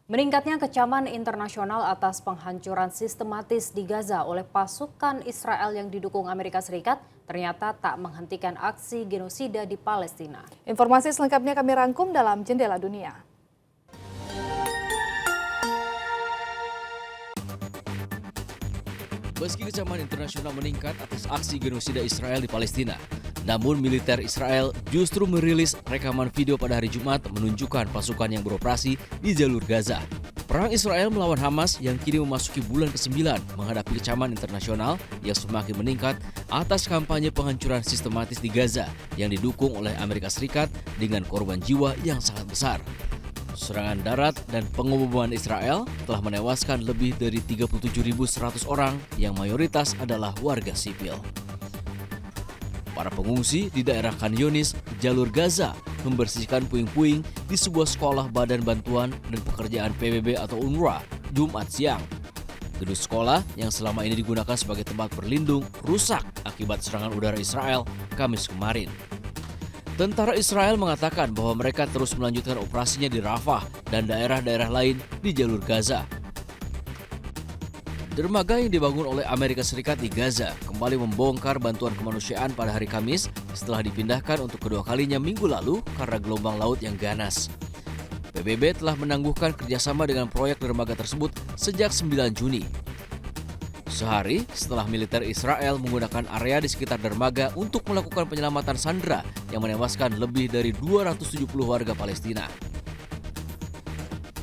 Meningkatnya kecaman internasional atas penghancuran sistematis di Gaza oleh pasukan Israel yang didukung Amerika Serikat ternyata tak menghentikan aksi genosida di Palestina. Informasi selengkapnya kami rangkum dalam Jendela Dunia. Meski kecaman internasional meningkat atas aksi genosida Israel di Palestina, namun militer Israel justru merilis rekaman video pada hari Jumat menunjukkan pasukan yang beroperasi di jalur Gaza. Perang Israel melawan Hamas yang kini memasuki bulan ke-9 menghadapi kecaman internasional yang semakin meningkat atas kampanye penghancuran sistematis di Gaza yang didukung oleh Amerika Serikat dengan korban jiwa yang sangat besar. Serangan darat dan pengeboman Israel telah menewaskan lebih dari 37.100 orang yang mayoritas adalah warga sipil. Para pengungsi di daerah Khan Yunis, jalur Gaza, membersihkan puing-puing di sebuah sekolah Badan Bantuan dan Pekerjaan PBB atau UNRWA Jumat siang. Gedung sekolah yang selama ini digunakan sebagai tempat berlindung rusak akibat serangan udara Israel Kamis kemarin. Tentara Israel mengatakan bahwa mereka terus melanjutkan operasinya di Rafah dan daerah-daerah lain di jalur Gaza. Dermaga yang dibangun oleh Amerika Serikat di Gaza kembali membongkar bantuan kemanusiaan pada hari Kamis setelah dipindahkan untuk kedua kalinya minggu lalu karena gelombang laut yang ganas. PBB telah menangguhkan kerjasama dengan proyek dermaga tersebut sejak 9 Juni. Sehari setelah militer Israel menggunakan area di sekitar dermaga untuk melakukan penyelamatan sandera yang menewaskan lebih dari 270 warga Palestina.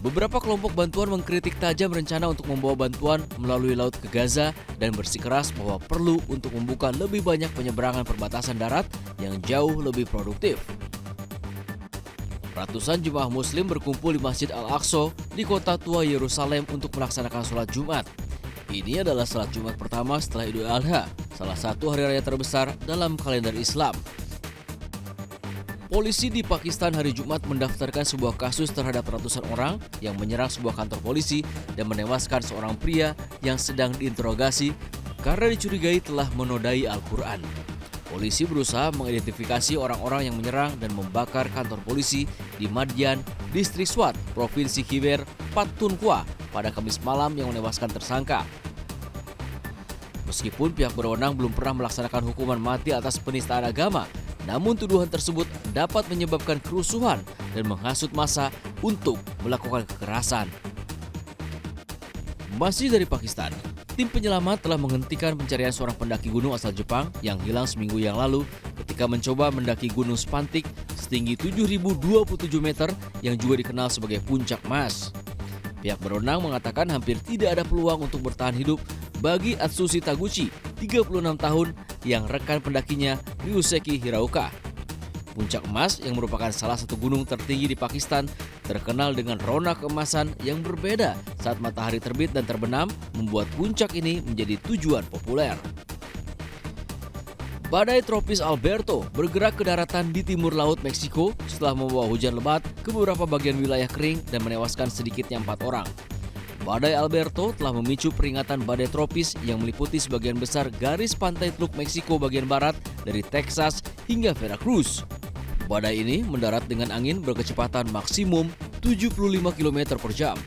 Beberapa kelompok bantuan mengkritik tajam rencana untuk membawa bantuan melalui laut ke Gaza dan bersikeras bahwa perlu untuk membuka lebih banyak penyeberangan perbatasan darat yang jauh lebih produktif. Ratusan jemaah Muslim berkumpul di Masjid Al-Aqsa di kota tua Yerusalem untuk melaksanakan sholat Jumat. Ini adalah salat Jumat pertama setelah Idul Adha, salah satu hari raya terbesar dalam kalender Islam. Polisi di Pakistan hari Jumat mendaftarkan sebuah kasus terhadap ratusan orang yang menyerang sebuah kantor polisi dan menewaskan seorang pria yang sedang diinterogasi karena dicurigai telah menodai Al-Quran. Polisi berusaha mengidentifikasi orang-orang yang menyerang dan membakar kantor polisi di Madian, Distrik Swat, Provinsi Khyber Pakhtunkhwa pada Kamis malam yang menewaskan tersangka. Meskipun pihak berwenang belum pernah melaksanakan hukuman mati atas penistaan agama, namun tuduhan tersebut dapat menyebabkan kerusuhan dan menghasut massa untuk melakukan kekerasan. Masih dari Pakistan, tim penyelamat telah menghentikan pencarian seorang pendaki gunung asal Jepang yang hilang seminggu yang lalu ketika mencoba mendaki Gunung Spantik setinggi 7.027 meter yang juga dikenal sebagai Puncak Mas. Pihak berwenang mengatakan hampir tidak ada peluang untuk bertahan hidup bagi Atsushi Taguchi, 36 tahun, yang rekan pendakinya Ryuseki Hiraoka. Puncak Emas yang merupakan salah satu gunung tertinggi di Pakistan terkenal dengan rona keemasan yang berbeda saat matahari terbit dan terbenam membuat puncak ini menjadi tujuan populer. Badai tropis Alberto bergerak ke daratan di timur laut Meksiko setelah membawa hujan lebat ke beberapa bagian wilayah kering dan menewaskan sedikitnya 4 orang. Badai Alberto telah memicu peringatan badai tropis yang meliputi sebagian besar garis pantai Teluk Meksiko bagian barat dari Texas hingga Veracruz. Badai ini mendarat dengan angin berkecepatan maksimum 75 km per jam.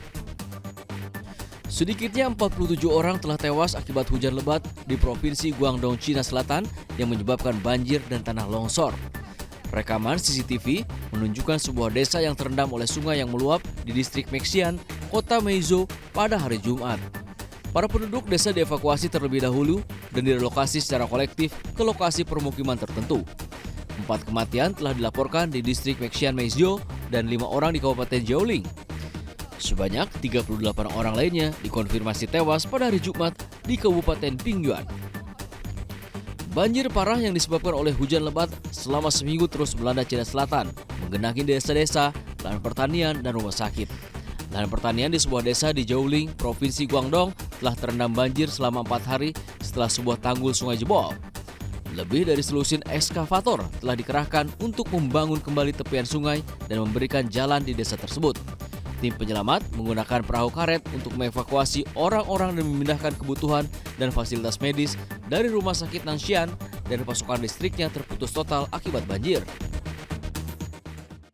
Sedikitnya 47 orang telah tewas akibat hujan lebat di Provinsi Guangdong, Cina Selatan yang menyebabkan banjir dan tanah longsor. Rekaman CCTV menunjukkan sebuah desa yang terendam oleh sungai yang meluap di distrik Mexian, kota Meizo pada hari Jumat. Para penduduk desa dievakuasi terlebih dahulu dan direlokasi secara kolektif ke lokasi permukiman tertentu. 4 kematian telah dilaporkan di distrik Mexian Meizo dan 5 orang di Kabupaten Jiaoling. Sebanyak 38 orang lainnya dikonfirmasi tewas pada hari Jumat di Kabupaten Pingyuan. Banjir parah yang disebabkan oleh hujan lebat selama seminggu terus melanda Cina Selatan, menggenangi desa-desa, lahan pertanian, dan rumah sakit. Lahan pertanian di sebuah desa di Jiaoling, Provinsi Guangdong, telah terendam banjir selama 4 hari setelah sebuah tanggul sungai jebol. Lebih dari selusin ekskavator telah dikerahkan untuk membangun kembali tepian sungai dan memberikan jalan di desa tersebut. Tim penyelamat menggunakan perahu karet untuk mengevakuasi orang-orang dan memindahkan kebutuhan dan fasilitas medis dari rumah sakit Nanshan dan pasukan listriknya terputus total akibat banjir.